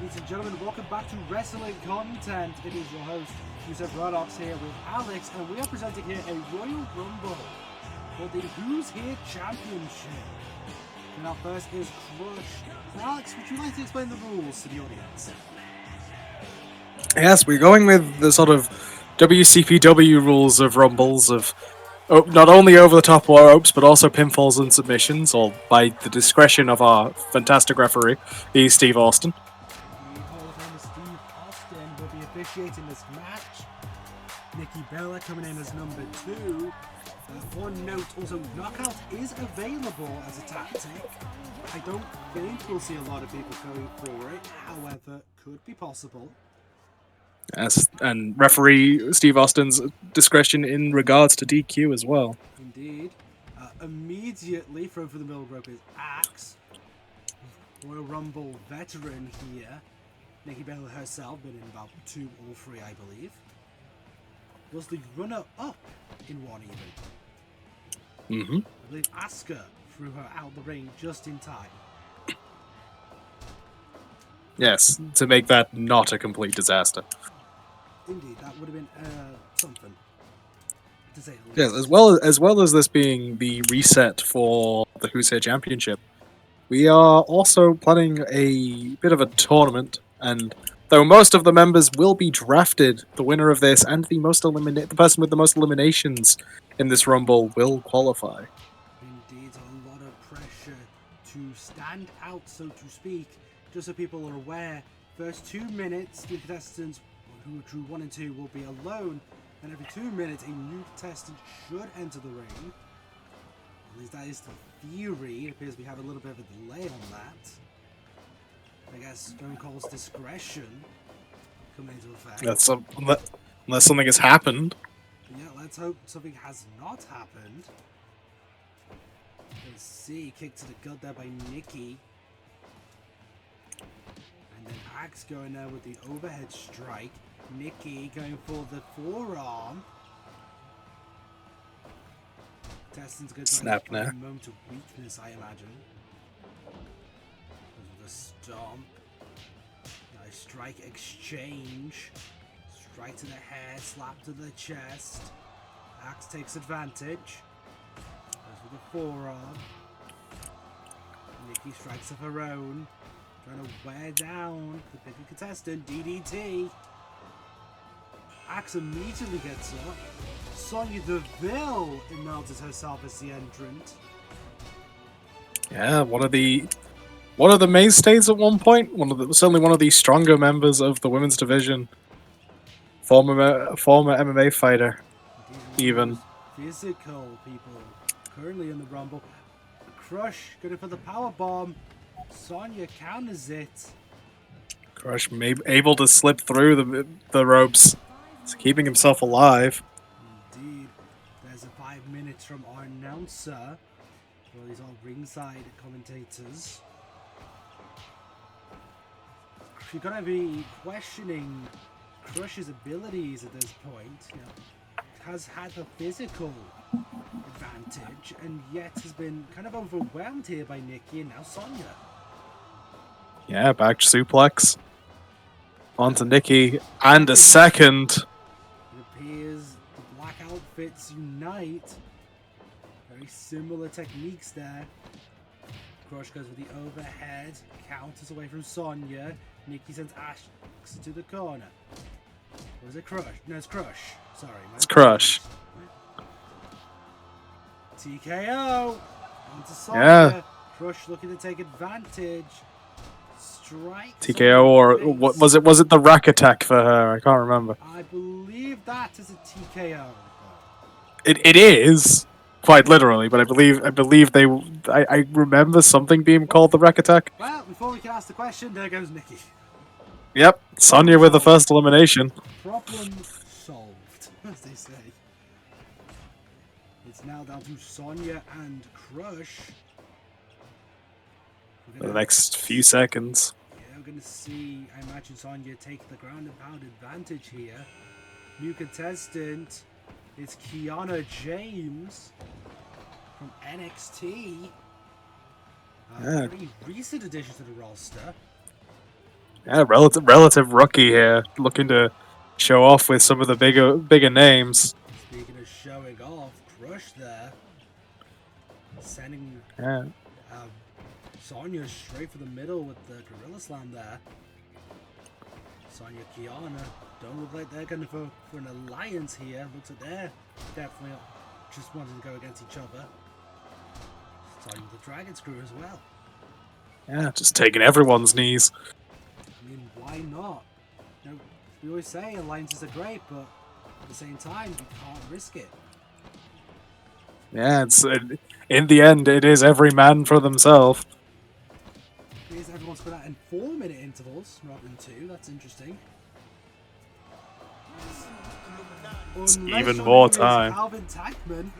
ladies and gentlemen, welcome back to Wrestling Content. It is your host, Yusef Rodox, here with Alex, and we are presenting here a Royal Rumble for the Who's Here Championship. And our first is Crush. So Alex, would you like to explain the rules to the audience? Yes, we're going with the sort of WCPW rules of Rumbles of not only over-the-top ropes, but also pinfalls and submissions, all by the discretion of our fantastic referee, he's Steve Austin. The Hall of Famer Steve Austin will be officiating this match. Nikki Bella coming in as number 2. One note, also, Knockout is available as a tactic. I don't think we'll see a lot of people going for it, however, could be possible. Yes, and referee Steve Austin's discretion in regards to DQ as well. Indeed. Immediately thrown for the middle rope is Axe. Royal Rumble veteran here. Nikki Bella herself, been in about 2 or 3, I believe. Was the runner-up in one even. Mm-hmm. I believe Asuka threw her out the ring just in time. Yes, to make that not a complete disaster. Indeed, that would have been something, to say the least. Yes, as well as this being the reset for the Who's Here Championship, we are also planning a bit of a tournament, and though most of the members will be drafted, the winner of this and the person with the most eliminations in this Rumble will qualify. Indeed, a lot of pressure to stand out, so to speak. Just so people are aware, first 2 minutes, the contestants who drew 1 and 2 will be alone, and every 2 minutes, a new contestant should enter the ring. At least that is the theory. It appears we have a little bit of a delay on that. I guess Stone Cold's discretion coming into effect. That's unless something has happened. Yeah, let's hope something has not happened. Let's see, kick to the gut there by Nikki. And then Axe going there with the overhead strike. Nikki going for the forearm. Contestants going to Snap try now. a moment of weakness, I imagine. With a stomp. Nice strike exchange. Strike to the head, slap to the chest. Axe takes advantage. Goes with the forearm. Nikki strikes of her own. Trying to wear down the bigger contestant, DDT. Axe immediately gets up. Sonya Deville announces herself as the entrant. Yeah, one of the mainstays at one point. Certainly one of the stronger members of the women's division. Former MMA fighter, even. Physical people currently in the Rumble. Crush going for the power bomb. Sonya counters it. Crush able to slip through the ropes, keeping himself alive. Indeed. There's a 5 minutes from our announcer. Well, these are ringside commentators. You're going to be questioning Crush's abilities at this point. You know, has had the physical advantage, and yet has been kind of overwhelmed here by Nikki and now Sonya. Yeah, back suplex onto Nikki, and a second. It appears the black outfits unite. Very similar techniques there. Crush goes with the overhead, counters away from Sonya. Nikki sends Ash to the corner. Or is it Crush? No, it's Crush. Sorry. It's Crush. TKO! Onto Sonya. Yeah. Crush looking to take advantage. Strike. TKO, or what was it? Was it the rack attack for her? I can't remember. I believe that is a TKO. It is quite literally, but I believe they. I remember something being called the rack attack. Well, before we can ask the question, there goes Nikki. Yep, Sonya with the first elimination. Problem solved, as they say. It's now down to Sonya and Crush. For the next few seconds. Yeah, we're going to see, I imagine, Sonya take the ground and pound advantage here. New contestant is Kiana James from NXT. Very recent addition to the roster. Yeah, relative rookie here, looking to show off with some of the bigger names. Speaking of showing off, Crush there, sending Yeah. Sonya straight for the middle with the Gorilla Slam there. Sonya, Kiana don't look like they're going to go for an alliance here. Looks like they're definitely just wanting to go against each other. Sonya with the Dragon Screw as well. Yeah, just taking everyone's knees. I mean, why not? You know, we always say alliances are great, but at the same time, you can't risk it. Yeah, in the end, it is every man for themselves. Here's everyone's put out in 4-minute intervals rather than 2. That's interesting. It's even more time. Calvin Tankman.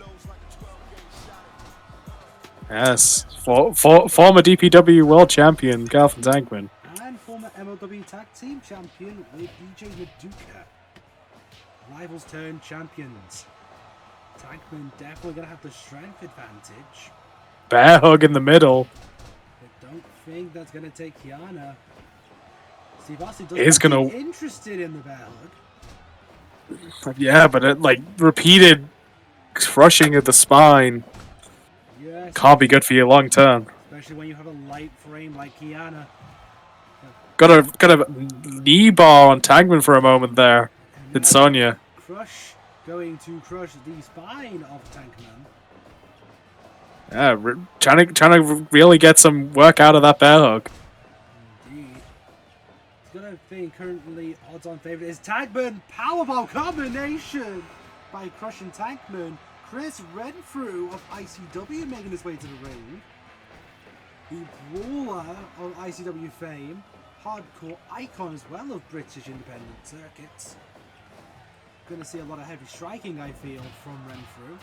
Yes, former DPW World Champion Calvin Tankman. And former MLW Tag Team Champion with DJ Maduka. Rivals turn champions. Tankman definitely going to have the strength advantage. Bear hug in the middle. But don't think that's going to take Kiana. Steve Austin Is doesn't gonna be interested in the bear hug. Yeah, but it, like repeated crushing of the spine Yes, can't be good for you long term. especially when you have a light frame like Kiana. Got a knee bar on Tankman for a moment there. Did Sonya? Crush going to crush the spine of Tankman. Yeah, trying to really get some work out of that bear hug. Indeed. He's got a thing currently odds-on favorite is Tankman Powerbomb combination by crushing Tankman. Chris Renfrew of ICW making his way to the ring. The brawler of ICW fame, hardcore icon as well of British independent circuits. Going to see a lot of heavy striking, I feel, from Renfrew.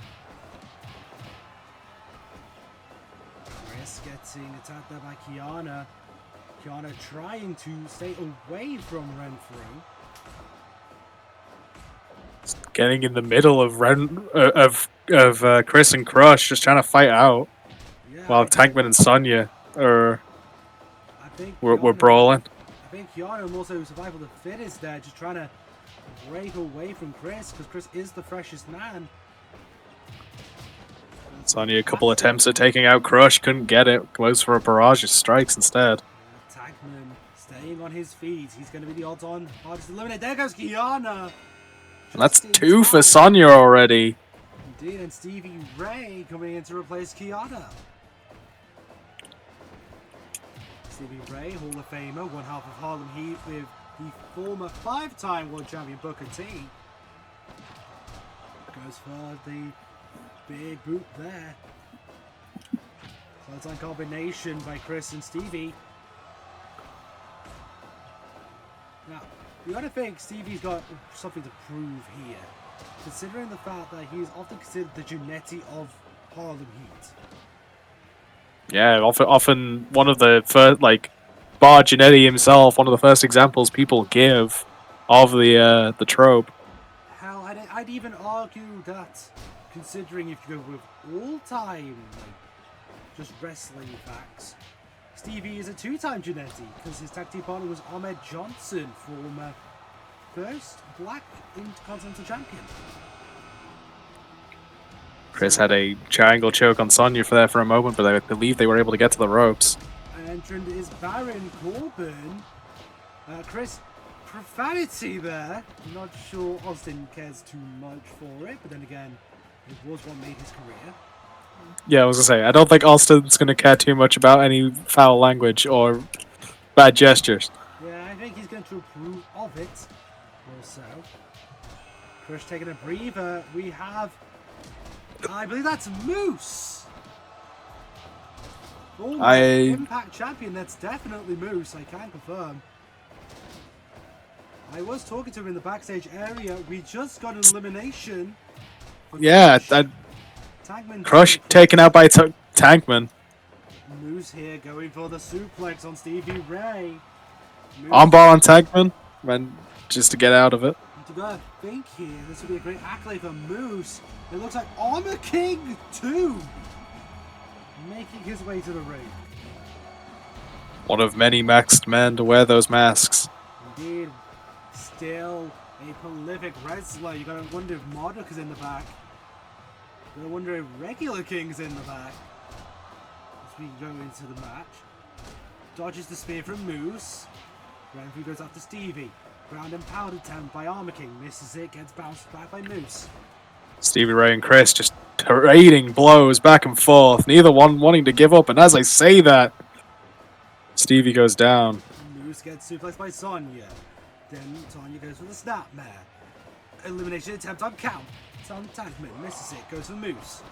Chris getting attacked there by Kiana. Kiana trying to stay away from Renfrew. Getting in the middle of Chris and Crush, just trying to fight out, Yeah, while Tankman and Sonya were Kiana, brawling. I think Kiana and also Survival the Fittest there, just trying to break away from Chris, because Chris is the freshest man. Sonya a couple attempts at taking out Crush, couldn't get it. Goes for a barrage of strikes instead. Tankman staying on his feet. He's going to be the odds-on hardest to eliminate. There goes Kiana. And that's 2 for Sonya already. Indeed, and Stevie Ray coming in to replace Kiana. Stevie Ray, Hall of Famer, one half of Harlem Heat with the former 5-time World Champion Booker T. Goes for the big boot there. Clothesline combination by Chris and Stevie. Now, you gotta think Stevie's got something to prove here, considering the fact that he's often considered the Jannetty of Harlem Heat. Yeah, often one of the first, like, Bar Jannetty himself, one of the first examples people give of the trope. Hell, I'd even argue that, considering if you go with all-time, like, just wrestling facts, Stevie is a 2-time Jannetty, because his tag team partner was Ahmed Johnson, former first Black Intercontinental Champion. Chris had a triangle choke on Sonya for a moment, but I believe they were able to get to the ropes. An entrant is Baron Corbin. Chris, profanity there. Not sure Austin cares too much for it, but then again, it was what made his career. Yeah, I was gonna say, I don't think Austin's gonna care too much about any foul language or bad gestures. Yeah, I think he's going to approve of it. Also, Chris taking a breather. We have, I believe that's Moose. Impact champion. That's definitely Moose. I can confirm. I was talking to him in the backstage area. We just got an elimination. Yeah, Crush taken out by Tankman. Moose here going for the suplex on Stevie Ray. Armbar on Tankman, just to get out of it. To go think here, this would be a great accolade for Moose. It looks like Armor King 2 making his way to the ring. One of many masked men to wear those masks. Indeed, still a prolific wrestler. You gotta wonder if Marduk is in the back. You gotta wonder if Regular King's in the back. As we go into the match. Dodges the spear from Moose. Renfrew goes after Stevie. Ground and pound attempt by Armor King. Misses it, gets bounced back by Moose. Stevie Ray and Chris just trading blows back and forth, neither one wanting to give up. And as I say that, Stevie goes down. Moose gets suplexed by Sonya. Then Sonya goes for the snapmare. Elimination attempt on count. It's on Tankman. Misses it. Goes for Moose.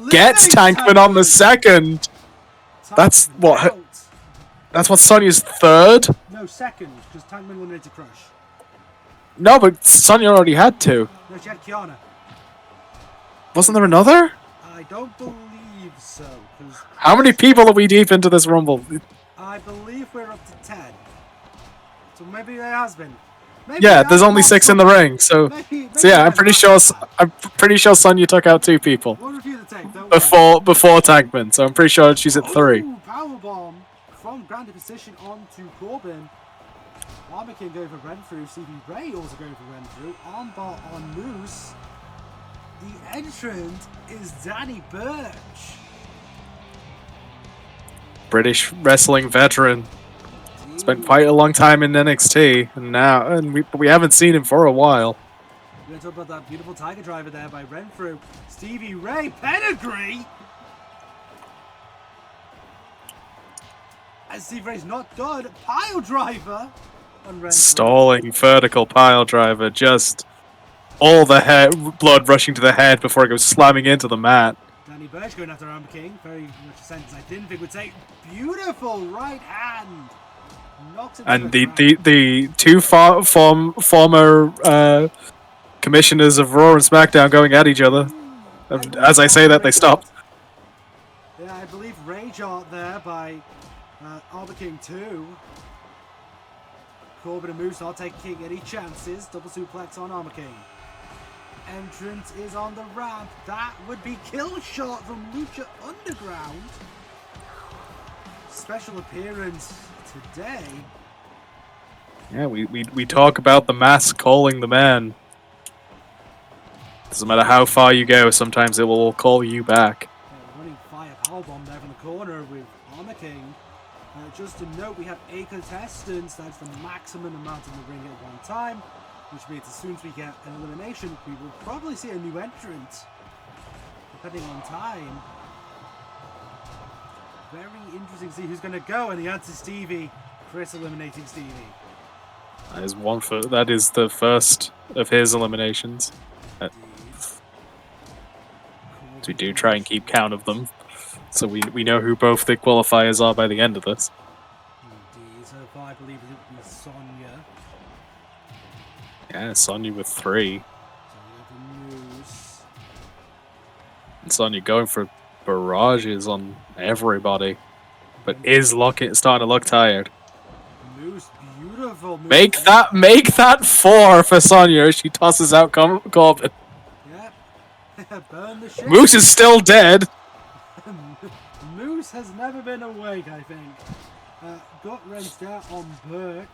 Gets Tankman on the second. That's what. Out. That's what Sonya's third. No, second, because Tankman eliminated Crush. No, but Sonya already had two. No, she had Kiana. Wasn't there another? I don't believe so. How many people are we deep into this Rumble? I believe we're up to 10. So maybe there has been. Maybe Yeah, there's only 6 in the ring, so yeah, I'm pretty sure Sonya took out 2 people We'll review the tape, don't before Tankman, so I'm pretty sure she's at 3. Powerbomb from grounded position onto Corbin. Armor King going for Renfrew. Stevie Ray also going for Renfrew. Armbar on Moose. The entrant is Danny Burch. British wrestling veteran. Spent quite a long time in NXT, and we haven't seen him for a while. We're going to talk about that beautiful Tiger Driver there by Renfrew. Stevie Ray, pedigree! And Stevie Ray's not done. Pile Driver on Renfrew. Stalling vertical pile driver, just all the blood rushing to the head before it goes slamming into the mat. Danny Burch going after Armor King. Very much a sentence I didn't think would take. Beautiful right hand. And the two former commissioners of Raw and SmackDown going at each other. As I say that, they stopped. Yeah, I believe Rage Art there by Armor King 2. Corbin and Moose not taking any chances. Double suplex on Armor King. Entrance is on the ramp. That would be kill shot from Lucha Underground. Special appearance today. Yeah, we talk about the mask calling the man. Doesn't matter how far you go, sometimes it will call you back. Running fire powerbomb there from the corner with Armor King. Just to note, we have 8 contestants. That's the maximum amount in the ring at one time. Which means as soon as we get an elimination, we will probably see a new entrant. Depending on time. Very interesting to see who's going to go, and the answer is Stevie. Chris eliminating Stevie. That is the first of his eliminations. We do try and keep count of them, so we know who both the qualifiers are by the end of this. Indeed. So far, I believe it would be Sonya. Yeah, Sonya with 3. Sonya for Moose. And Sonya going for barrages on everybody, but is starting to look tired. Moose, beautiful. Moose. Make that 4 for Sonya as she tosses out Corbin. Yep. Burn the shit. Moose is still dead. Moose has never been awake, I think. Got wrenched out on Birch.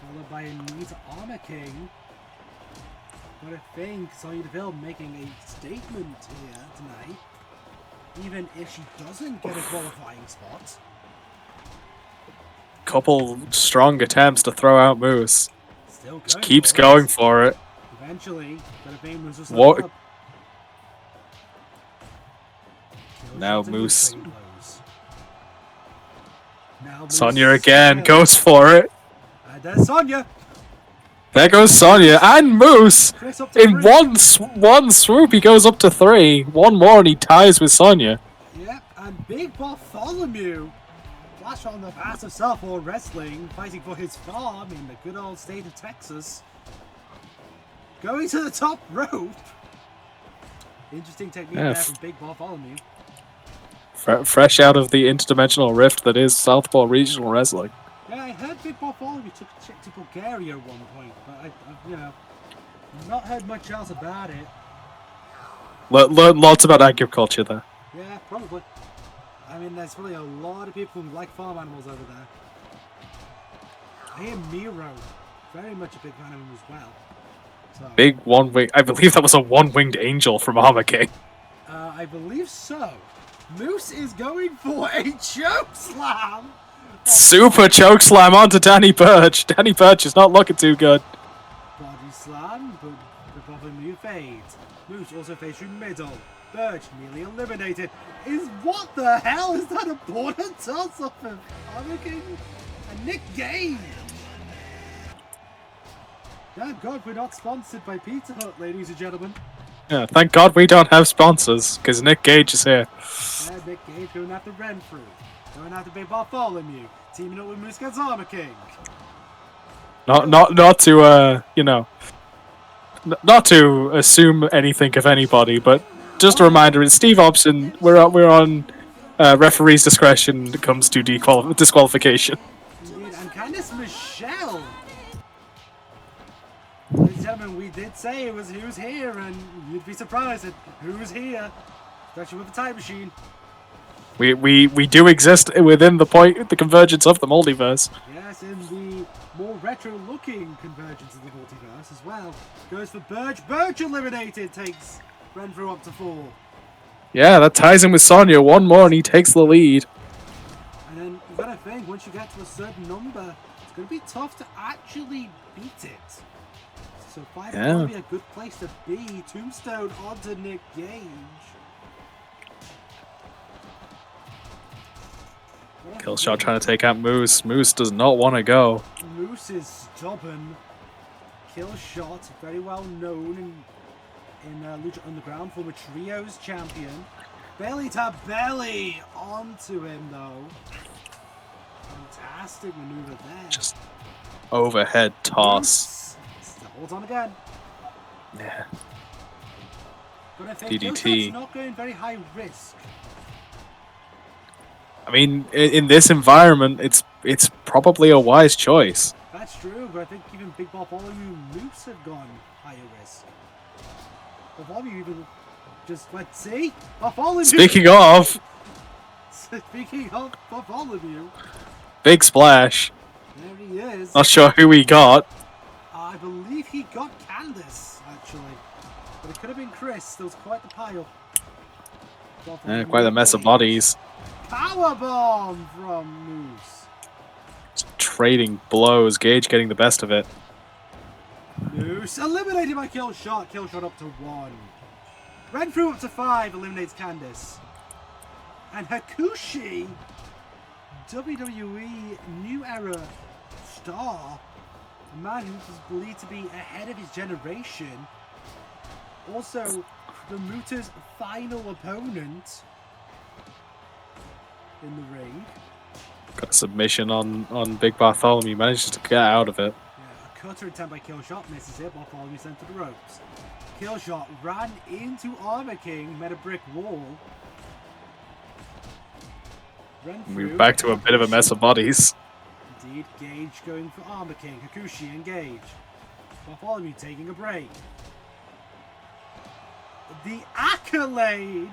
Followed by a knee to Armor King. But I think Sonya Deville making a statement here tonight. Even if she doesn't get a qualifying spot. Couple strong attempts to throw out Moose. Still Just keeps going for it. Eventually, gonna bring Moose just What? up. Now Moose. Now Moose Sonya again goes for it. And there's Sonya. There goes Sonya and Moose. Chris up to In 3. one swoop, he goes up to 3. One more and he ties with Sonya. Yep, and Big Bartholomew. Flash on the pass of Southpaw Wrestling, fighting for his farm in the good old state of Texas. Going to the top rope. Interesting technique there from Big Bartholomew. Fresh out of the interdimensional rift that is Southpaw Regional Wrestling. Yeah, I heard Big Bartholomew took a trip to Bulgaria at one point, but I've not heard much else about it. Learn lots about agriculture there. Yeah, probably. I mean, there's probably a lot of people who like farm animals over there. I hear Miro, very much a big fan of him as well. So, Big one-wing. I believe that was a one-winged angel from Armor King. I believe so. Moose is going for a choke slam. Super chokeslam onto Danny Burch. Danny Burch is not looking too good. Body slam, but the bottom move fades. Moose also fades through middle. Burch nearly eliminated. What the hell is that? A border toss off of Armor King and Nick Gage. Thank God we're not sponsored by Pizza Hut, ladies and gentlemen. Yeah, thank God we don't have sponsors, because Nick Gage is here. Nick Gage going after Renfrew. Going after Big Bartholomew. Teaming up with Moose against Armor King. Not to you know, not to assume anything of anybody, but just a reminder: it's Steve Hobson. We're on referee's discretion when it comes to disqualification. Indeed, and Candice Michelle. Ladies and gentlemen, we did say it was who's here, and you'd be surprised at who's here, especially with the time machine. We do exist within the convergence of the multiverse. Yes, in the more retro-looking convergence of the multiverse as well. Goes for Burch. Burch eliminated, takes Renfrew up to 4. Yeah, that ties him with Sonya. One more and he takes the lead. And then you've got to think, once you get to a certain number, it's going to be tough to actually beat it. So 5 is going to be a good place to be. Tombstone onto Nick Gage. Killshot trying to take out Moose. Moose does not want to go. Moose is stubborn. Killshot, very well known in Lucha Underground, former Trios champion. Belly to belly onto him though. Fantastic maneuver there. Just overhead toss. Still holds on again. Yeah. But I think DDT. Killshot's not going very high risk. I mean, in this environment, it's probably a wise choice. That's true, but I think even Big Bartholomew and Moose have gone higher risk. Bartholomew even just let's see. Bartholomew. Speaking of Bartholomew. Big splash. There he is. Not sure who he got. I believe he got Candice, actually. But it could have been Chris. There was quite the pile. Quite the mess of bodies. Powerbomb from Moose. Just trading blows. Gage getting the best of it. Moose eliminated by Killshot. Killshot up to 1. Renfrew up to 5. Eliminates Candice. And Hakushi, WWE New Era star, a man who is believed to be ahead of his generation. Also, the Muta's final opponent in the ring. Got a submission on Big Bartholomew. Manages to get out of it. Yeah, a cutter attempt by Killshot misses it. Bartholomew sent to the ropes. Killshot ran into Armor King, met a brick wall. We're back to a bit of a mess of bodies. Indeed, Gage going for Armor King. Hakushi and Gage. Bartholomew taking a break. The accolade,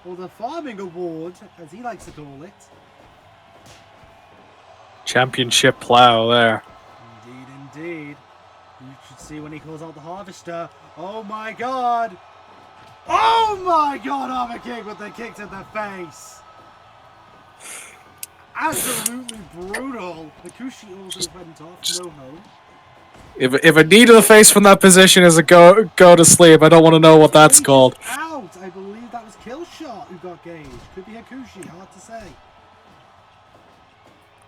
or the farming award, as he likes to call it. Championship plow there. Indeed, indeed. You should see when he calls out the Harvester. Oh my god! Oh my god, Armor King with the kick to the face! Absolutely brutal. Hakushi also went off, no hope. If a knee to the face from that position is a go to sleep, I don't want to know what that's called. Out! I believe that was Killshot who got Gage. Could be Hakushi, hard to say.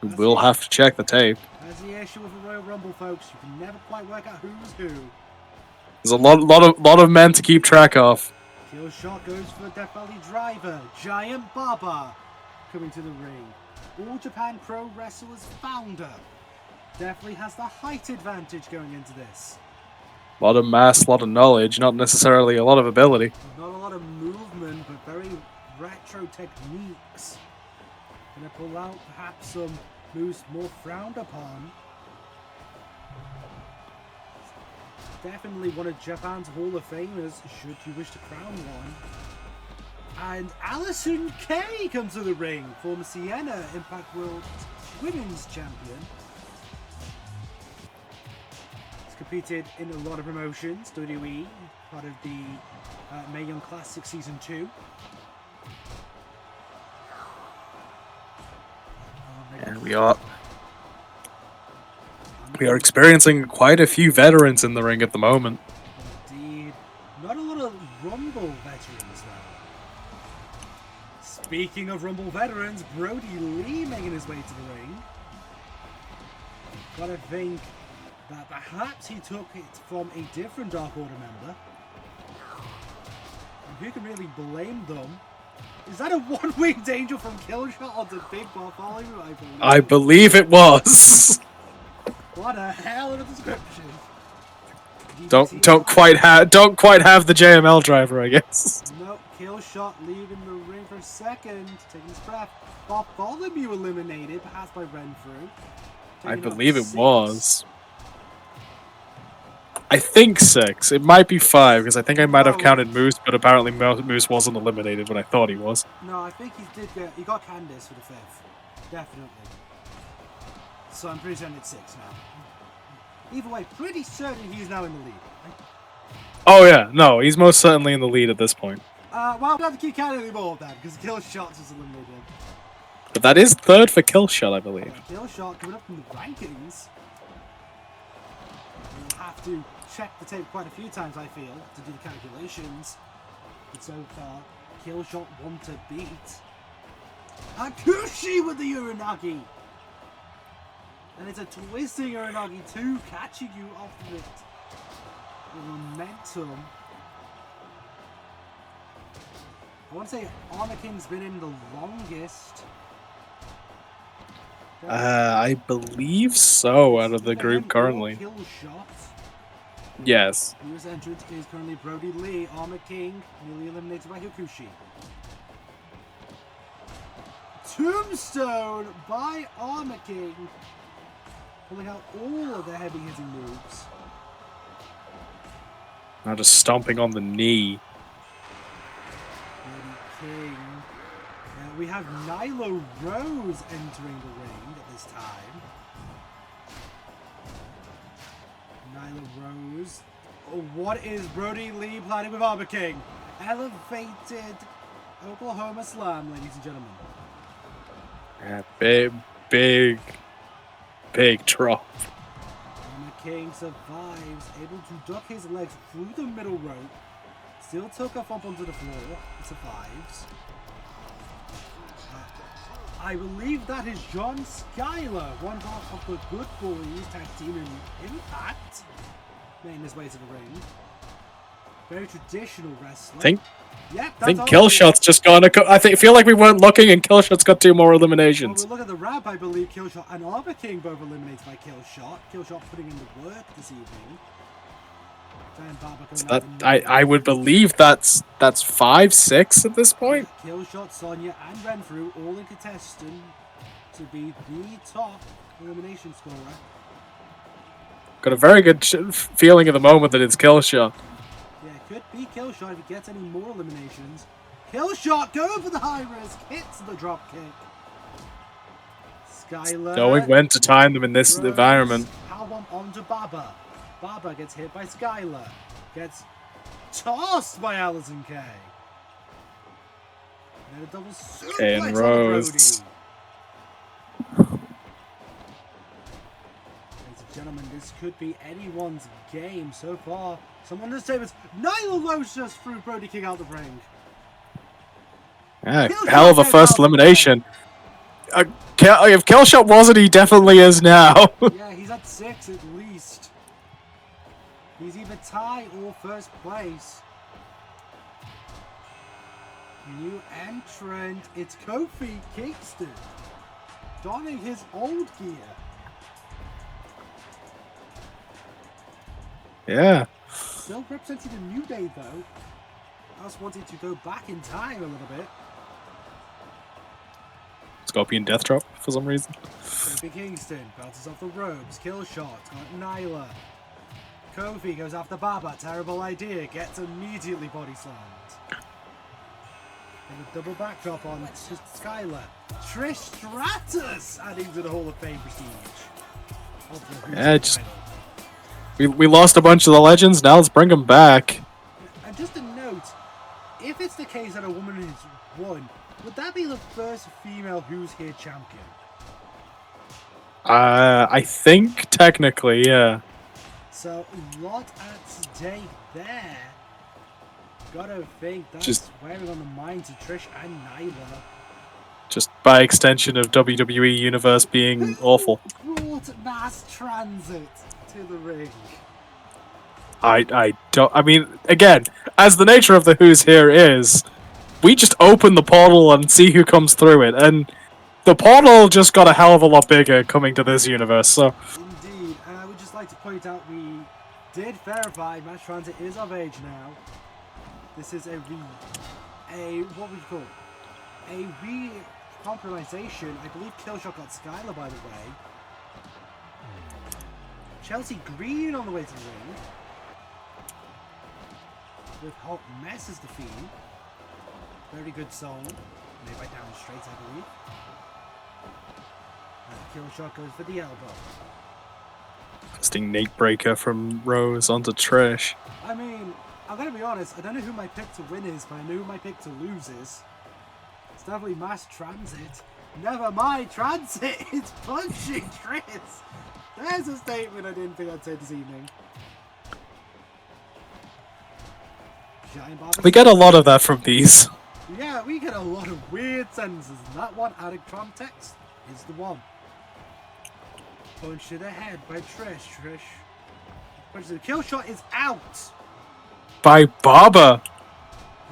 We'll have to check the tape. That's the issue with the Royal Rumble, folks. You can never quite work out who's who. There's a lot of men to keep track of. Killshot goes for Death Valley Driver. Giant Baba coming to the ring. All Japan Pro Wrestlers founder. Definitely has the height advantage going into this. A lot of mass, a lot of knowledge, not necessarily a lot of ability. Not a lot of movement, but very retro techniques. Gonna pull out perhaps some moves more frowned upon. Definitely one of Japan's Hall of Famers, should you wish to crown one. And Alison Kay comes to the ring, former Sienna Impact World Women's Champion. She's competed in a lot of promotions, WWE, part of the Mae Young Classic Season 2. And we are experiencing quite a few veterans in the ring at the moment. Indeed. Not a lot of Rumble veterans, though. Speaking of Rumble veterans, Brody Lee making his way to the ring. Gotta think that perhaps he took it from a different Dark Order member. And who can really blame them? Is that a one-winged angel from Killshot onto Big Bartholomew? I believe it was. What a hell of a description. Don't quite have the JML driver, I guess. Nope, Killshot leaving the ring for a second, taking his breath. Bartholomew eliminated, perhaps by Renfrew. I believe it was. I think 6. It might be 5 because I think I might have counted Moose, but apparently Moose wasn't eliminated when I thought he was. No, I think he got Candice for the 5th, definitely. So I'm pretty certain it's 6 now. Either way, pretty certain he's now in the lead. Right? Oh yeah, no, he's most certainly in the lead at this point. Well, we don't have to keep counting anymore of that because Killshot's just eliminated. But that is 3rd for Killshot, I believe. Killshot coming up from the rankings. We'll have to check the tape quite a few times, I feel, to do the calculations. But so far, Killshot won to beat Hakushi with the Uranagi. And it's a twisting Uranagi too, catching you off of it with momentum. I want to say Honor King's been in the longest. I believe so, out of the group currently. Killshot. Yes. Newest entrant is currently Brody Lee, Armor King, newly eliminated by Hakushi. Tombstone by Armor King, pulling out all of the heavy hitting moves. Now just stomping on the knee. Brody King. We have Nyla Rose entering the ring at this time. Nyla Rose. Oh, what is Brody Lee planning with Armor King? Elevated Oklahoma Slam, ladies and gentlemen. Yeah, big drop. Armor King survives, able to duck his legs through the middle rope. Still took off up onto the floor. He survives. I believe that is John Schuyler, one half of the Good Boys tag team in Impact, making his way to the ring. Very traditional wrestler. I think Killshot's Killshot's just gone. I feel like we weren't looking, and Killshot's got 2 more eliminations. Well, we look at the wrap. I believe Killshot and Armor King both eliminated by Killshot. Killshot putting in the work this evening. So that I would believe that's 5, 6 at this point. Killshot, Sonya, and Renfrew all in contestant to be the top elimination scorer. Got a very good feeling at the moment that it's Killshot. Yeah, it could be Killshot if he gets any more eliminations. Killshot going for the high risk, hits the drop kick. Schuyler. Knowing when to time them in this environment. Powerbomb onto Baba. Baba gets hit by Schuyler. Gets tossed by Alison Kay. And a double suplex on Rose. Brody. Ladies and gentlemen, this could be anyone's game so far. Someone in the tables. Nyla Rose just threw Brody King out the ring. Yeah, hell of a first elimination. If Killshot wasn't, he definitely is now. Yeah, he's at 6 at least. He's either tie or first place. New entrant, it's Kofi Kingston, donning his old gear. Yeah. Still representing the New Day though. I was wanting to go back in time a little bit. Scorpion Death Drop for some reason. Kofi Kingston bounces off the ropes, Killshot, got Nyla. Kofi goes after Baba, terrible idea, gets immediately body slammed. And a double backdrop on Skylar. Trish Stratus adding to the Hall of Fame prestige. Yeah, just we lost a bunch of the legends. Now let's bring them back. And just a note, if it's the case that a woman has won, would that be the first female Who's Here champion? I think technically, yeah. So a lot at stake there. Gotta think that's Just wearing on the minds of Trish and Nyla. just by extension of WWE Universe being awful. Brought mass transit to the ring. I don't. I mean, again, as the nature of the Who's Here is, we just open the portal and see who comes through it, and the portal just got a hell of a lot bigger coming to this universe. So Indeed, and I would just like to point out we did verify Mass Transit is of age now. This is what would you call it? A re-compromisation. I believe Killshot got Skylar, by the way. Chelsea Green on the way to the ring. With Hot Mess as the theme. Very good song. Made by Down Straight, I believe. And Killshot goes for the elbow. casting Nate Breaker from Rose onto Trish. I mean, I'm gonna be honest, I don't know who my pick to win is, but I know who my pick to lose is. It's definitely Mass Transit. Never mind, Transit! It's punching Chris! There's a statement I didn't think I'd say this evening. We get a lot of that from these. Yeah, we get a lot of weird sentences, and that one out of context is the one. Punch to the head by Trish. Punch to the kill shot is out! By Baba.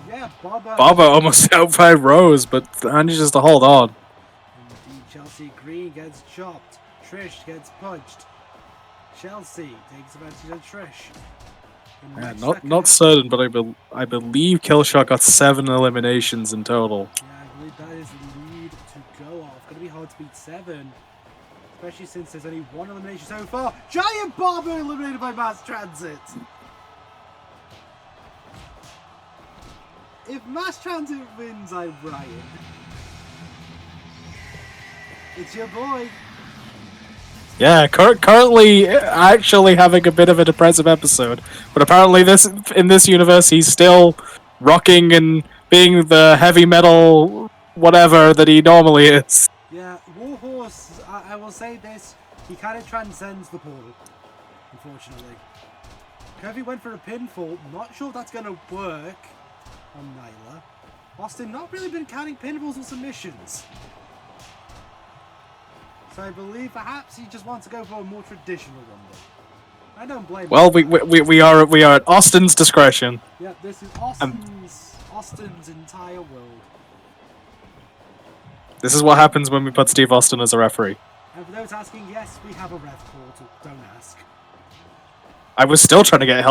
Yeah, Baba. Baba almost out by Rose, but manages to hold on. Indeed, Chelsea Green gets chopped. Trish gets punched. Chelsea takes advantage of Trish. Yeah, not certain, but I believe Killshot got 7 eliminations in total. Yeah, I believe that is the lead to go off. Gonna be hard to beat 7. Especially since there's only 1 elimination so far. Giant Baba eliminated by Mass Transit. If Mass Transit wins, I'm Brian. It's your boy. Yeah, currently actually having a bit of a depressive episode, but apparently in this universe he's still rocking and being the heavy metal whatever that he normally is. Yeah, Warhorse, I will say this, he kind of transcends the portal, unfortunately. Heavy went for a pinfall, not sure if that's going to work on Nyla. Austin not really been counting pinfalls or submissions. So I believe perhaps he just wants to go for a more traditional rumble. I don't blame him. Well, we are at Austin's discretion. Yeah, this is Austin's entire world. This is what happens when we put Steve Austin as a referee. And for those asking, yes, we have a ref portal. Don't ask. I was still trying to get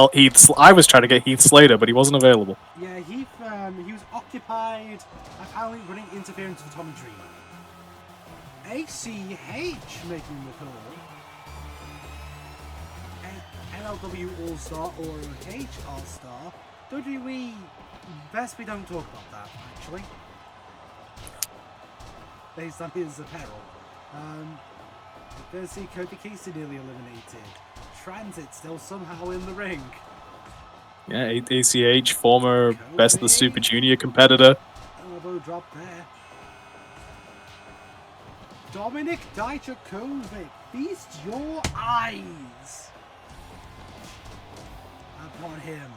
I was trying to get Heath Slater, but he wasn't available. Yeah, he was occupied apparently running interference with Tom and Dreamer. ACH making the call. NLW All-Star or H All-Star. WWE, best we don't talk about that, actually. Based on his apparel. We're going to see Kofi Casey nearly eliminated. Transit still somehow in the ring. Yeah, ACH, former Best of the Super Junior competitor. Elbow drop there. Dominic Dijakovic, feast your eyes upon him.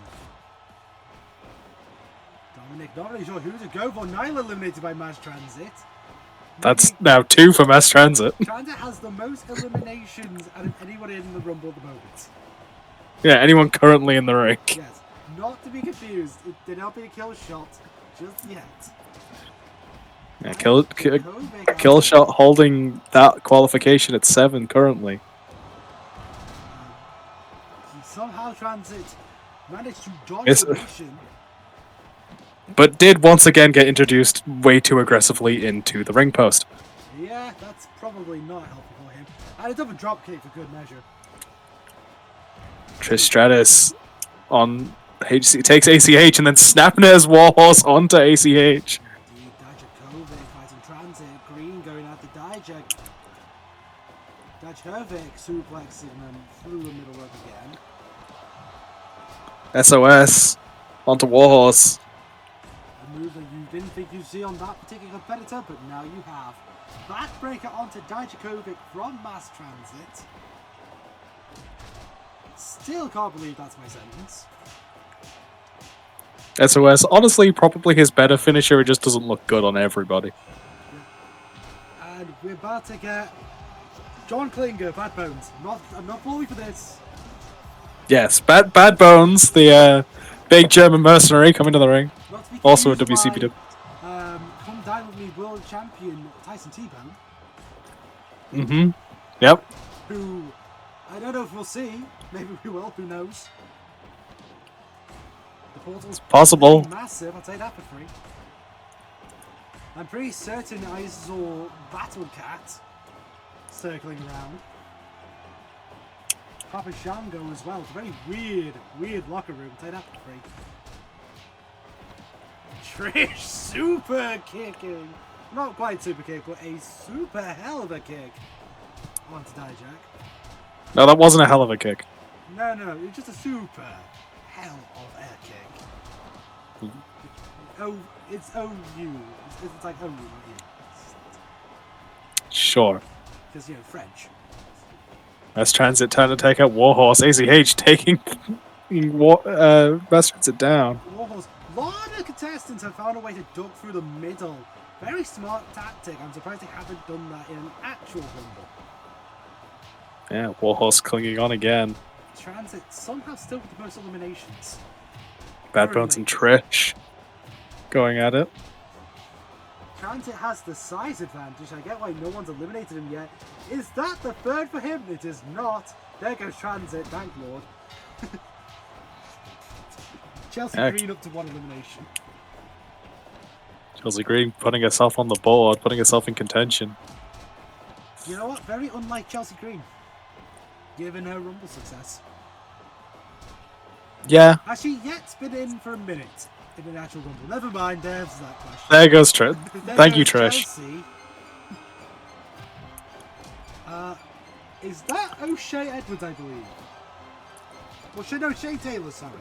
Dominic not really sure who to go for. Nyla eliminated by Mass Transit. That's now 2 for Mass Transit. Transit has the most eliminations out of anyone in the Rumble at the moment. Yeah, anyone currently in the ring. Yes, not to be confused. It did not be a kill shot just yet. Yeah, kill shot holding that qualification at 7 currently. Somehow Transit managed to dodge the mission. But did once again get introduced way too aggressively into the ring post. Yeah, that's probably not helpful for him. And a double drop kick for good measure. Trish Stratus on takes ACH and then snapping his Warhorse onto ACH. Dijakovic suplexing them through the middle rope again. SOS onto Warhorse. A move that you didn't think you'd see on that particular competitor, but now you have. Backbreaker onto Dijakovic from Mass Transit. Still can't believe that's my sentence. SOS, honestly, probably his better finisher. It just doesn't look good on everybody. Yeah. And we're about to get John Klinger, Bad Bones. I'm not falling for this. Yes, Bad Bones, the big German mercenary coming to the ring. Not to be Also a confused WCPW. by, Come Down With Me world champion Tyson T-Bone. Mm-hmm. Yep. Who, I don't know if we'll see. Maybe we will, who knows. The portal's possible. Massive, I'll take that for free. I'm pretty certain I saw Battle Cat circling around. Papa Shango as well. It's a very weird locker room. I'll take that for free. Trish super kicking. Not quite super kick, but a super hell of a kick onto Dijak. No, that wasn't a hell of a kick. No, it's just a super hell of a kick. Oh, it's OU. It's like OU, not you. Sure. Because, French. Mass Transit trying to take out Warhorse. ACH taking Mass Transit down. Warhorse. A lot of contestants have found a way to duck through the middle. Very smart tactic. I'm surprised they haven't done that in an actual rumble. Yeah, Warhorse clinging on again. Transit somehow still with the most eliminations. Bad Bones and Trish going at it. Transit has the size advantage. I get why no one's eliminated him yet. Is that the third for him? It is not. There goes Transit, thank Lord. Chelsea Green up to 1 elimination. Chelsea Green putting herself on the board, putting herself in contention. You know what? Very unlike Chelsea Green. Given her Rumble success. Yeah. Actually, it's been in for a minute in an actual Rumble. Never mind, there's that question. There goes Trish. Thank you, Trish. Chelsea. Is that O'Shea Edwards, I believe? Well, no, Shane Taylor, sorry.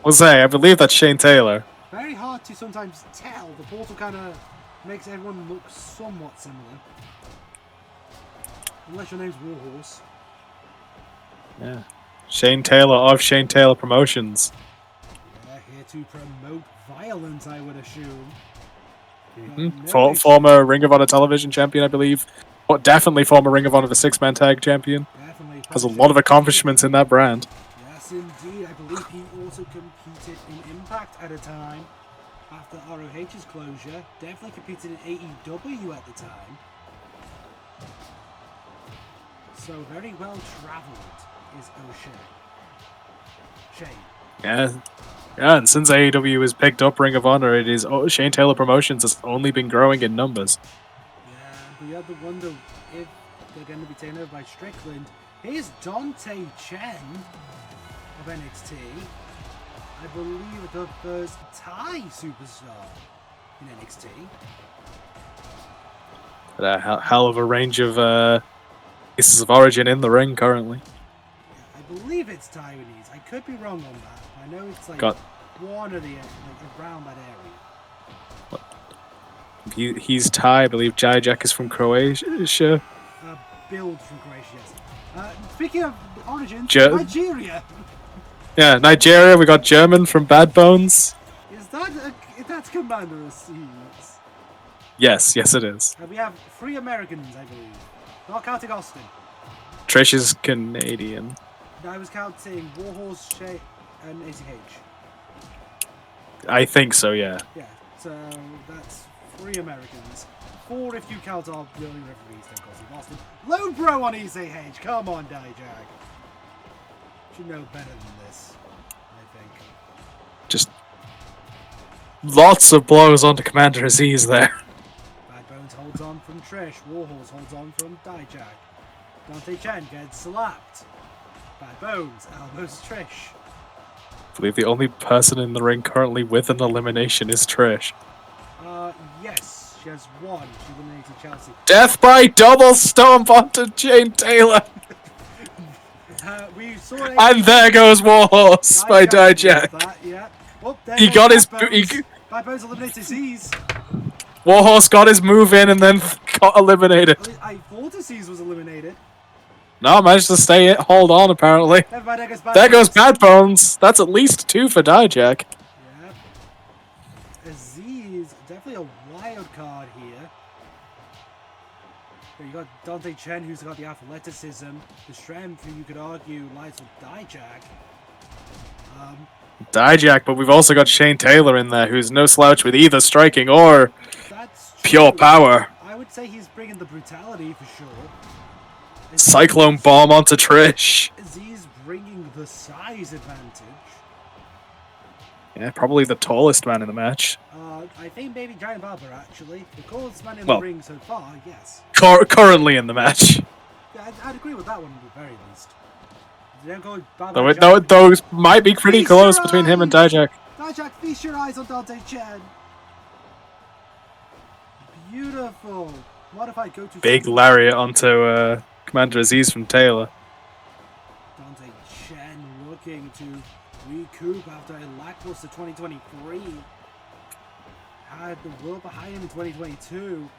I believe that's Shane Taylor. Very hard to sometimes tell. The portal kind of makes everyone look somewhat similar. Unless your name's Warhorse. Yeah. Shane Taylor of Shane Taylor Promotions. Yeah, here to promote violence, I would assume. Mm-hmm. Former Ring of Honor television champion, I believe. But definitely former Ring of Honor the 6-man tag champion. Definitely. Has a lot of accomplishments in that brand. Yes, indeed. I believe he also competed in Impact at a time after ROH's closure. Definitely competed in AEW at the time. So very well travelled is O'Shea. Shane. Yeah, and since AEW has picked up Ring of Honor, it is Shane Taylor Promotions has only been growing in numbers. Yeah, but you have to wonder if they're going to be taken over by Strickland. Here's Dante Chen of NXT. I believe the first Thai superstar in NXT. But a hell of a range of pieces of origin in the ring currently. Yeah, I believe it's Taiwanese. I could be wrong on that. I know it's like one of the around that area. He's Thai. I believe Dijak is from Croatia. Build from Croatia, yes. Speaking of origins, Nigeria. Yeah, Nigeria. We got German from Bad Bones. Is that's Commander Seeds? Yes, it is. We have 3 Americans, I believe. Not counting Austin. Trish is Canadian. I was counting Warhorse, Shea, and ACH. I think so, yeah. Yeah, so that's 3 Americans. 4 if you count our brilliant referees, then Cosby Boston. Lone Bro on ECH! Come on, Dijak. Should know better than this, I think. Just lots of blows onto Commander Aziz there. Bad Bones holds on from Trish. Warhorse holds on from Dijak. Dante Chen gets slapped. Bad Bones elbows Trish. I believe the only person in the ring currently with an elimination is Trish. Yes. She has one. She eliminated Chelsea. Death by double stomp onto Shane Taylor. We saw it. And there goes Warhorse by Dijak. Yeah. Oh, He got his... Bad Bones eliminated Z's. Warhorse got his move in and then got eliminated. I thought Z's was eliminated. No, managed to stay it. Hold on, apparently. There goes Bad Bones. That's at least 2 for Dijak. Yeah. Aziz, definitely a wild card here. But you got Dante Chen, who's got the athleticism, the strength, who you could argue lies with Dijak. Dijak, but we've also got Shane Taylor in there, who's no slouch with either striking or pure power. I would say he's bringing the brutality for sure. Cyclone bomb onto Trish. Aziz bringing the size advantage. Yeah, probably the tallest man in the match. I think maybe Giant Barber, actually. The tallest man in the ring so far, yes. Currently in the match. Yeah, I'd agree with that one at the very least. Those might be pretty close between him and Dijak. Dijak, feast your eyes on Dante Chen. Beautiful. What if I go to... Big lariat onto Commander Aziz from Taylor. Dante Chen looking to recoup after a lackluster 2023. Had the world behind him in 2022.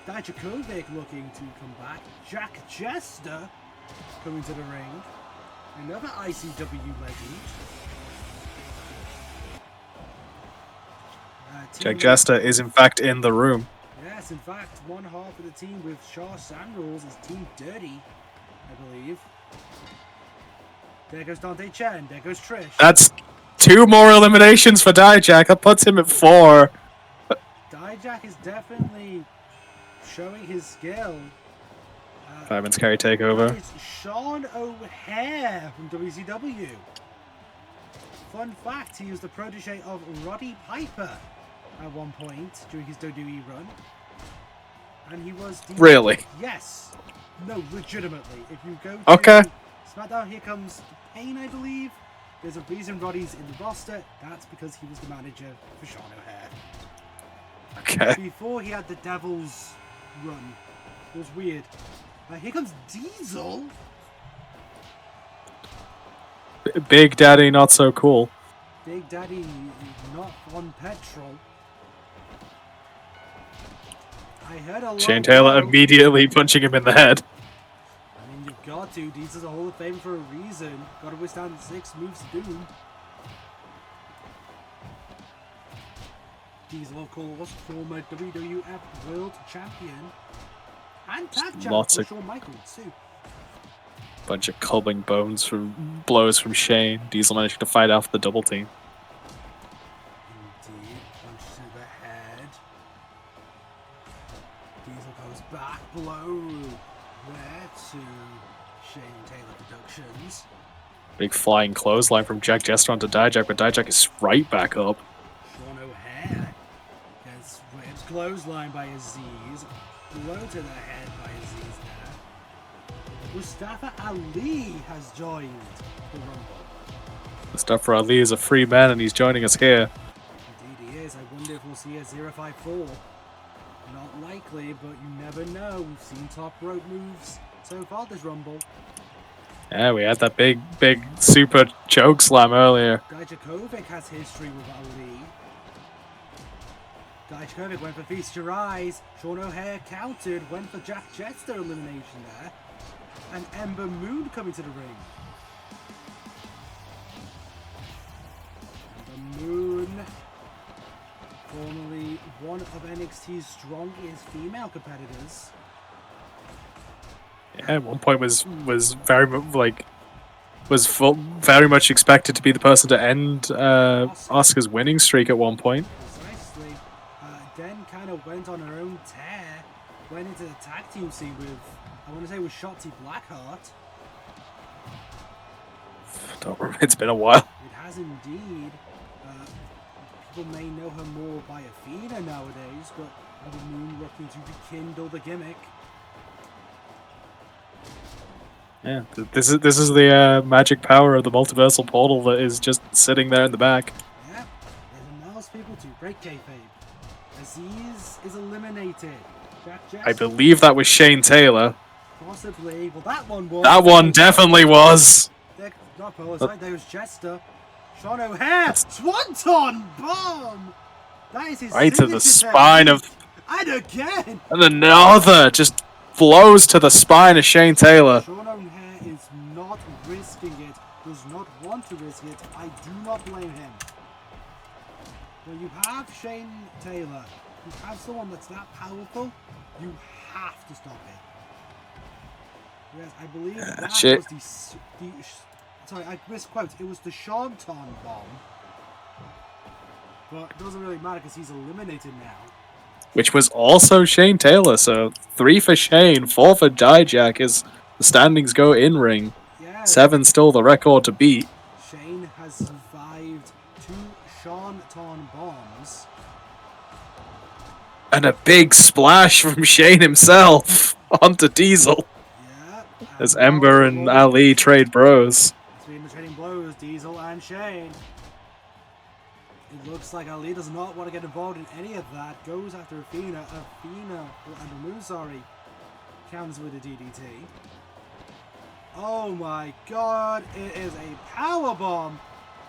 Dijakovic looking to come back. Jack Jester coming to the ring. Another ICW legend. Jack Jester is in fact in the room. Yes, in fact, one half of the team with Shaw Samuels is Team Dirty, I believe. There goes Dante Chen. There goes Trish. That's 2 more eliminations for Dijak. That puts him at 4. Dijak is definitely showing his skill. Fireman's Carry takeover. It's Sean O'Hare from WCW. Fun fact, he was the protege of Roddy Piper at one point during his WWE run. And he was... Really? Yes. No, legitimately. If you go to SmackDown, here comes Pain, I believe. There's a reason Roddy's in the roster. That's because he was the manager for Sean O'Hare. Okay. Before he had the Devil's run. It was weird. Here comes Diesel. Big Daddy, not so cool. Big Daddy not on petrol. I heard a lot. Shane Taylor immediately punching him in the head. I mean, you've got to. Diesel's a Hall of Fame for a reason. Got to withstand 6 moves of doom. Diesel, of course, former WWF World Champion. And tag champion for Shawn Michaels, too. Bunch of clubbing bones from blows from Shane. Diesel managing to fight off the double team. Indeed, punch to the head. Diesel goes back, blow there to Shane Taylor Productions. Big flying clothesline from Jack Jester onto Dijak, but Dijak is right back up. Sean O'Hare gets ripped clothesline by Aziz. Blow to the head by Aziz there. Mustafa Ali has joined the Rumble. Mustafa Ali is a free man and he's joining us here. Indeed he is. I wonder if we'll see a 054. Not likely, but you never know. We've seen top rope moves so far this Rumble. Yeah, we had that big super choke slam earlier. Dijakovic has history with Ali. Dijakovic went for Feast Your Eyes. Sean O'Hare countered, went for Jack Jester elimination there. And Ember Moon coming to the ring. Ember Moon, formerly one of NXT's strongest female competitors. Yeah, at one point was very very much expected to be the person to end Asuka's winning streak at one point. Precisely. Then kind of went on her own tear. Went into the tag team scene with, I want to say, with Shotzi Blackheart. Don't remember. It's been a while. It has indeed. People may know her more by Athena nowadays, but Ember Moon looking to rekindle the gimmick. Yeah, this is the magic power of the multiversal portal that is just sitting there in the back. Yeah, it allows people to break kayfabe. Aziz is eliminated. Jack I believe that was Shane Taylor. possibly. Well, that one was. That one definitely was. Not Polo, there was Chester. Sean O'Hare, Swanton Bomb! That is his Right to the signature spine technique. of... And again! And another just blows to the spine of Shane Taylor. Sean O'Hare is not risking it, does not want to risk it. I do not blame him. When you have Shane Taylor, you have someone that's that powerful, you have to stop it. Whereas I believe that was the sorry, I misquote. It was the Shanton Bomb. But it doesn't really matter because he's eliminated now. Which was also Shane Taylor, so 3 for Shane, 4 for Dijak as the standings go in ring. Yeah, 7 still the record to beat. Shane has survived 2 Shanton bombs. And a big splash from Shane himself onto Diesel. Yeah. As Ember and Ali trade bros. Between the trading blows, Diesel and Shane. It looks like Ali does not want to get involved in any of that. Goes after Athena. And Moon, sorry, counts with a DDT. Oh my god, it is a power bomb.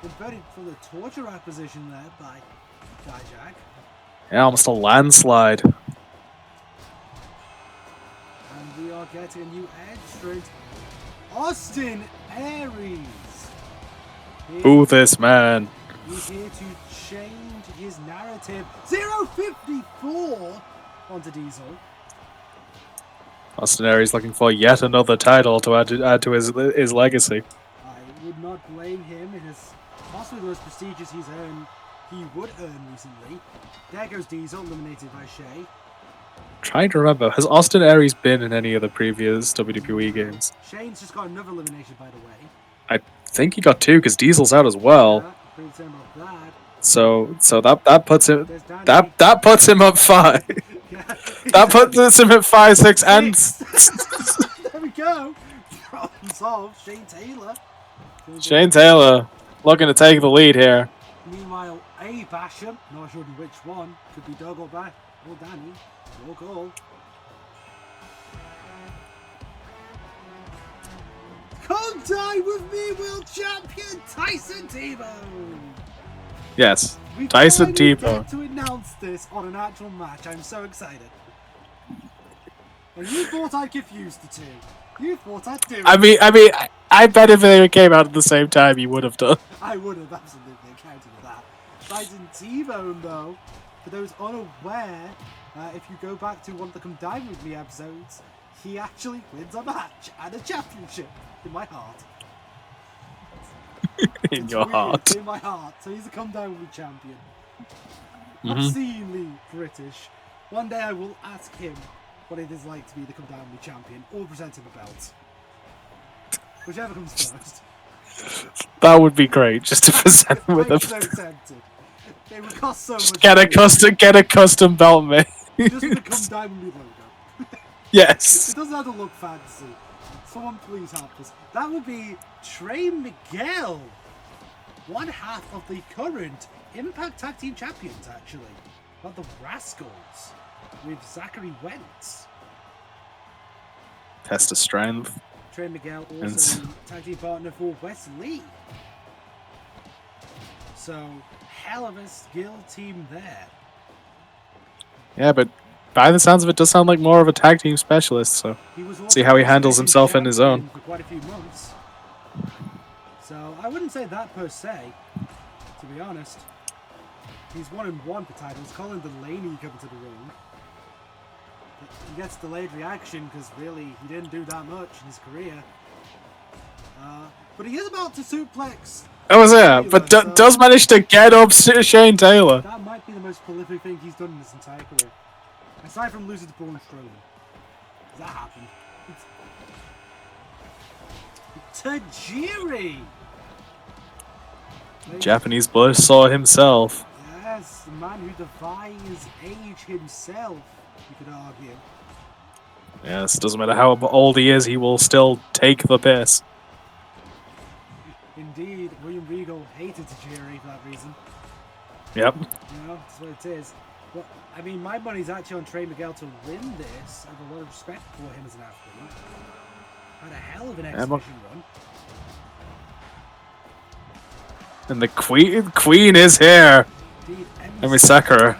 Converted from the torture rack position there by Dijak. Yeah, almost a landslide. And we are getting a new entrant, Austin Aries. Who this man? He's here to change his narrative. 054 onto Diesel. Austin Aries looking for yet another title to add to his legacy. I would not blame him. It is possibly the most prestigious he would earn recently. There goes Diesel, eliminated by Shay. Trying to remember, has Austin Aries been in any of the previous WWE games? Shane's just got another elimination, by the way. I think he got 2 because Diesel's out as well. So that puts him that puts him up 5. That puts him at 5, 6, and there we go. Problem solved. Shane Taylor. Shane Taylor looking to take the lead here. Meanwhile, A Basham, not sure which one, could be Doug or Danny. Your call. Come die with me, world champion Tyson T-Bone. Yes, We Tyson T-Bone. T-Bone. To announce this on an actual match, I'm so excited. And you thought I'd confuse the two. You thought I'd do it. I bet if they came out at the same time, you would have done. I would have absolutely accounted for that. Tyson T-Bone, though, for those unaware, if you go back to one of the Come Dine With Me episodes, he actually wins a match and a championship in my heart. In your heart. In my heart. So he's a Come Down With Me champion. Obscenely British. One day I will ask him what it is like to be the Come Down With Me champion or present him a belt. Whichever comes first. That would be great, just to present him with I'm a... so tempted. It would cost so much. Get a custom belt made. Just with the Come Down With Me logo. Yes. It doesn't have to look fancy. Someone please help us. That would be Trey Miguel. One half of the current Impact Tag Team Champions, actually. Not the Rascals. With Zachary Wentz. Test of strength. Trey Miguel also the tag team partner for Wes Lee. So, hell of a skill team there. Yeah, but by the sounds of it, does sound like more of a tag team specialist, so see how he handles himself in his own. For quite a few months. So, I wouldn't say that per se, to be honest. He's 1-1 for titles. Colin Delaney coming to the ring. He gets delayed reaction because really he didn't do that much in his career. But he is about to suplex. Oh, yeah, but does manage to get up Shane Taylor. That might be the most prolific thing he's done in his entire career. Aside from losing to Braun Strowman. That happened. Tajiri! Japanese buzzsaw himself. Yes, the man who defies age himself, you could argue. Yes, doesn't matter how old he is, he will still take the piss. Indeed, William Regal hated Tajiri for that reason. Yep. You know, that's what it is. Well, I mean, my money's actually on Trey Miguel to win this. I have a lot of respect for him as an athlete. Had a hell of an exhibition run. And the queen is here. Indeed, Emi Sakura.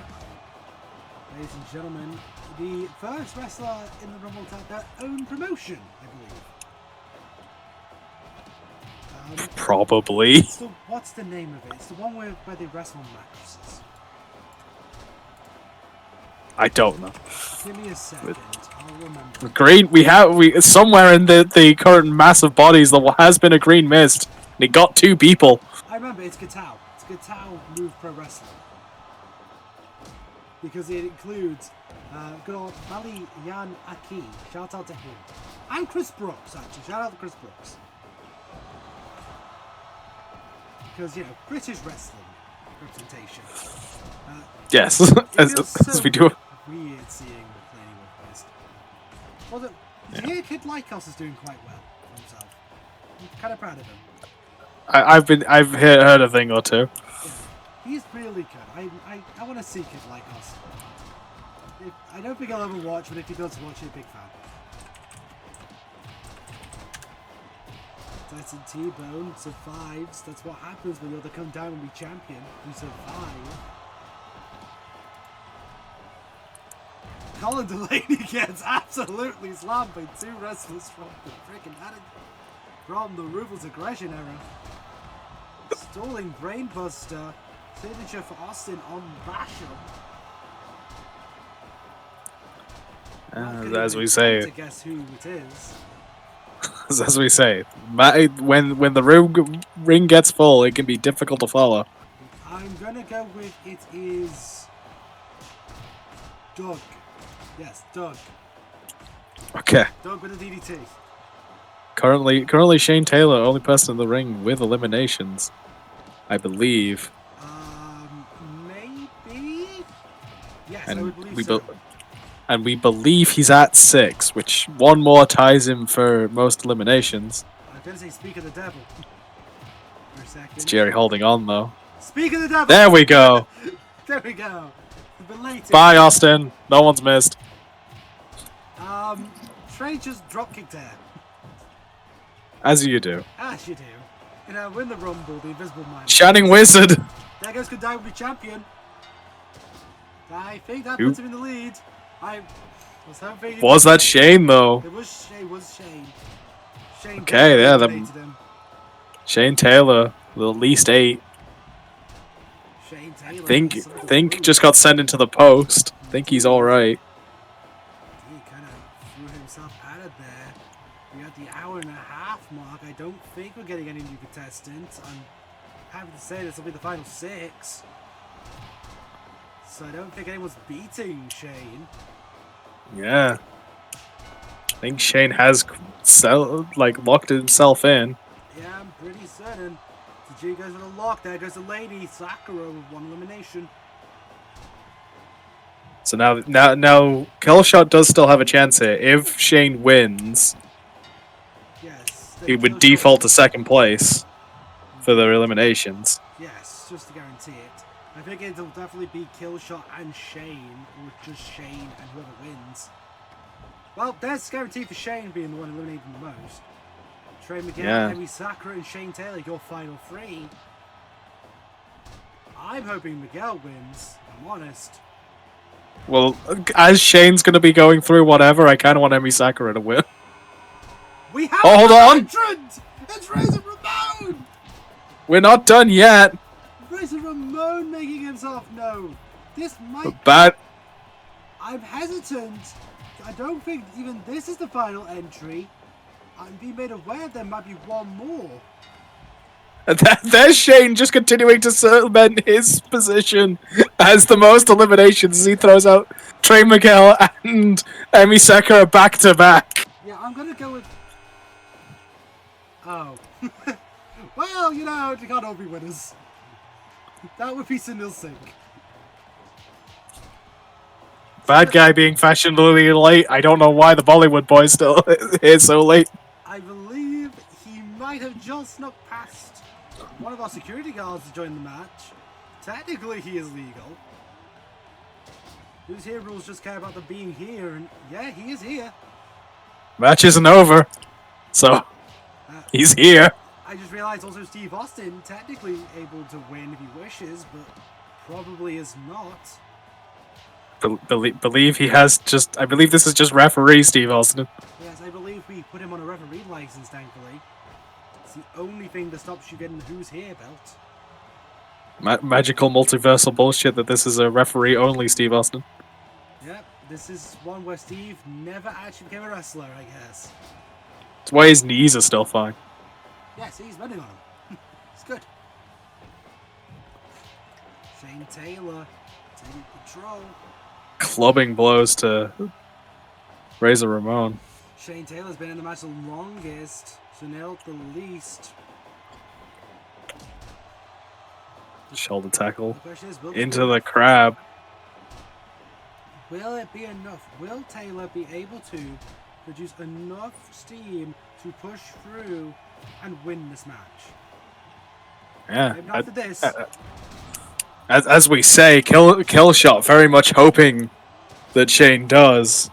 Ladies and gentlemen, the first wrestler in the Rumble to have their own promotion, I believe. Probably. What's the name of it? It's the one where they wrestle on mattresses. I don't know. Give me a second. I'll remember. Green. We somewhere in the current mass of bodies there has been a green mist. And it got 2 people. I remember. It's Gatau. It's Gatau Move Pro Wrestling. Because it includes good old Mali Yan Aki. Shout out to him. And Chris Brooks, actually. Shout out to Chris Brooks. Because, you know, British wrestling representation. Yes, as we do. Weird seeing McLean with this. Although, yeah, Kid Lycos is doing quite well for himself. I'm kind of proud of him. I've heard a thing or two. Yeah, he's really good. I want to see Kid Lycos. I don't think I'll ever watch, but if he does watch, he's a big fan. Tyson T-Bone survives. That's what happens when you're to come down and be champion. You survive. Colin Delaney gets absolutely slammed by 2 wrestlers from the freaking from the Ruthless Aggression era. Stalling Brainbuster. Signature for Austin on Basham. As we say. To guess who it is. As we say, when the ring gets full, it can be difficult to follow. I'm gonna go with it is Doug. Yes, Doug. Okay. Doug with a DDT. Currently Shane Taylor, only person in the ring with eliminations, I believe. Maybe. Yes, And I would believe so. And we believe he's at 6, which one more ties him for most eliminations. I'm gonna say speak of the devil. For a second. It's Jerry holding on though. Speak of the devil! There we go! There we go. Belated. Bye, Austin. No one's missed. Trey just drop kicked her. As you do. As you do. You know, win the Rumble, the Invisible Man. Shining Wizard! There goes Kodai will be champion. I think that puts him in the lead. I was hoping. Was that Shane though? It was Shane. Shane. Okay, yeah, him. Shane Taylor, the least 8. Shane Taylor. Think just got sent into the post. Think he's all right. He kind of threw himself out of there. We got the hour and a half mark. I don't think we're getting any new contestants. I'm happy to say this will be the final 6. So I don't think anyone's beating Shane. Yeah. I think Shane has locked himself in. Yeah, I'm pretty certain. So G goes with a lock. There goes the lady. Sakura with 1 elimination. So now Killshot does still have a chance here. If Shane wins, yes, he would default to 2nd place for their eliminations. Yes, just to guarantee it. I think it'll definitely be Killshot and Shane, or just Shane and whoever wins. Well, there's guarantee for Shane being the one eliminated the most. Trey Miguel, Emi Sakura, and Shane Taylor, your final 3. I'm hoping Miguel wins, I'm honest. Well, as Shane's going to be going through whatever, I kind of want Emi Sakura to win. We have hold on! Entrant! It's Razor Ramon! We're not done yet! Razor Ramon making himself known. This might... Bad. I'm hesitant. I don't think even this is the final entry. I'm being made aware there might be one more. There's Shane just continuing to cement his position as the most eliminations as he throws out Trey Miguel and Emi Sakura back to back. Yeah, I'm gonna go with... Oh. Well, you know, they can't all be winners. That would be Sunil Singh. Bad guy being fashionably late. I don't know why the Bollywood boy's still here so late. I believe he might have just snuck past one of our security guards to join the match. Technically, he is legal. Who's Here rules just care about the being here, and yeah, he is here. Match isn't over, so he's here. I just realized also Steve Austin technically able to win if he wishes, but probably is not. Believe he has just. I believe this is just referee Steve Austin. Yes, I believe we put him on a referee license, thankfully. It's the only thing that stops you getting the Who's Here belt. Magical multiversal bullshit that this is a referee only Steve Austin. Yep, this is one where Steve never actually became a wrestler, I guess. That's why his knees are still fine. Yes, he's running on him. It's good. Shane Taylor taking control. Clubbing blows to Razor Ramon. Shane Taylor's been in the match the longest, Sunil the least. Shoulder tackle The question is, into the crab. Will it be enough? Will Taylor be able to produce enough steam to push through and win this match? Yeah. Maybe after this. As we say, kill shot. Very much hoping that Shane does.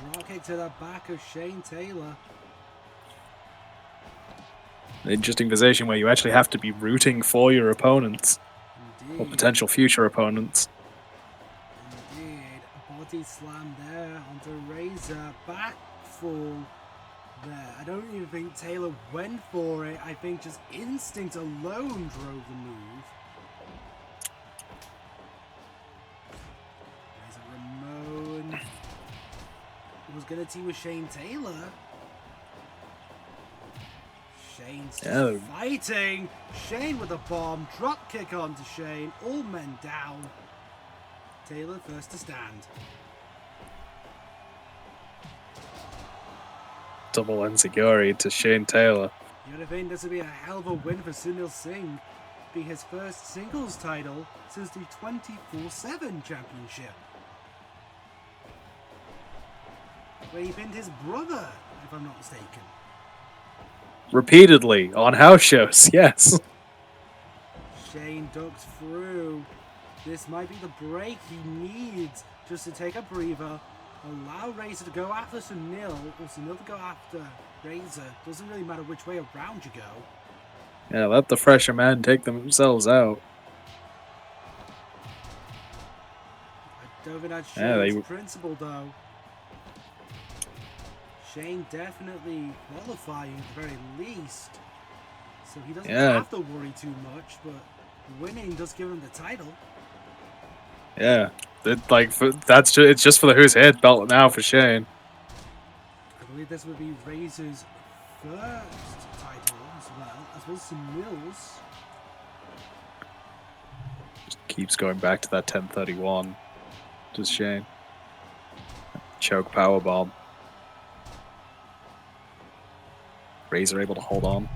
Drop kick to the back of Shane Taylor. An interesting position where you actually have to be rooting for your opponents. Indeed. Or potential future opponents. Indeed. A body slam there onto Razor. Back fall there. I don't even think Taylor went for it. I think just instinct alone drove the move. Razor Ramon was going to team with Shane Taylor. Shane's fighting. Shane with a bomb. Drop kick onto Shane. All men down. Taylor first to stand. Double enziguri to Shane Taylor. You would think this would be a hell of a win for Sunil Singh. Be his first singles title since the 24/7 championship. Where he pinned his brother, if I'm not mistaken. Repeatedly on house shows, yes. Shane ducked through. This might be the break he needs just to take a breather. Allow Razor to go after Sunil, or Sunil to go after Razor. Doesn't really matter which way around you go. Yeah, let the fresher men take themselves out. I don't think that's Shane's principle, though. Shane definitely qualifying at the very least. So he doesn't have to worry too much, but winning does give him the title. Yeah. It's just for the Who's Head belt now for Shane. I believe this would be Razor's first title as well as Sunil's. Just keeps going back to that 1031. Just Shane. Choke powerbomb. Razor able to hold on.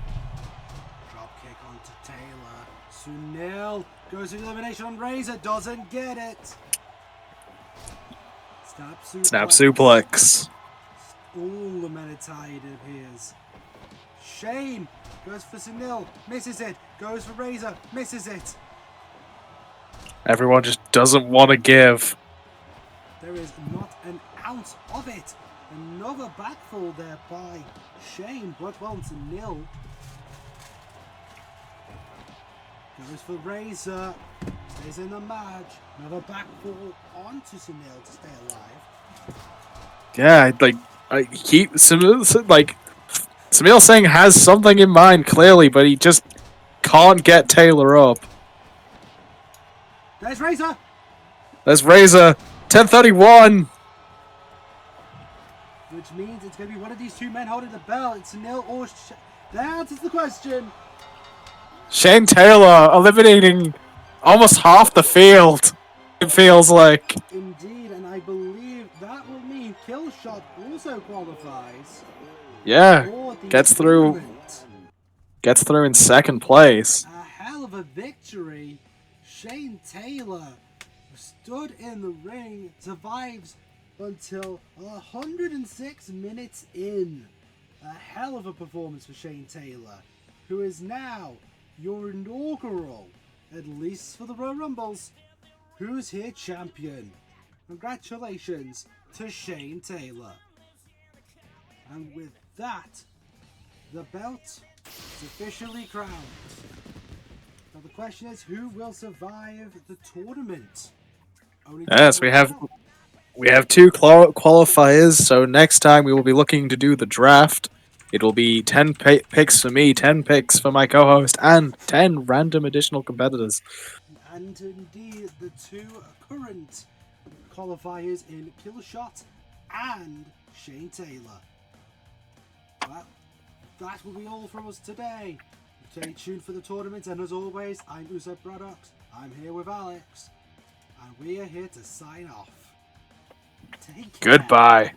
Drop kick onto Taylor. Sunil goes to elimination on Razor, doesn't get it. Snap suplex. All the men are tired of his. Shane goes for Sunil, misses it. Goes for Razor, misses it. Everyone just doesn't want to give. There is not an ounce of it. Another backfall there by Shane. Worked well into Sunil. Goes for Razor. Stays in the match. Another backfall onto Sunil to stay alive. Yeah, I keep Samil Singh has something in mind clearly, but he just can't get Taylor up. There's Razor. There's Razor. 1031. Which means it's going to be one of these two men holding the belt. It's Sunil or that answers the question. Shane Taylor eliminating almost half the field, it feels like. Indeed, and I believe that will mean Killshot also qualifies. Yeah, gets through in second place. A hell of a victory. Shane Taylor stood in the ring, survives until 106 minutes in. A hell of a performance for Shane Taylor, who is now your inaugural, at least for the Royal Rumbles, Who's Here champion. Congratulations to Shane Taylor. And with that, the belt is officially crowned. Now the question is, who will survive the tournament? Only Yes, two we will have know. two qualifiers. So next time we will be looking to do the draft. It will be 10 picks for me, 10 picks for my co-host, and 10 random additional competitors. And indeed, the two current qualifiers in Killshot and Shane Taylor. Well, that will be all from us today. Stay tuned for the tournament, and as always, I'm Uso Products. I'm here with Alex, and we are here to sign off. Take care. Goodbye.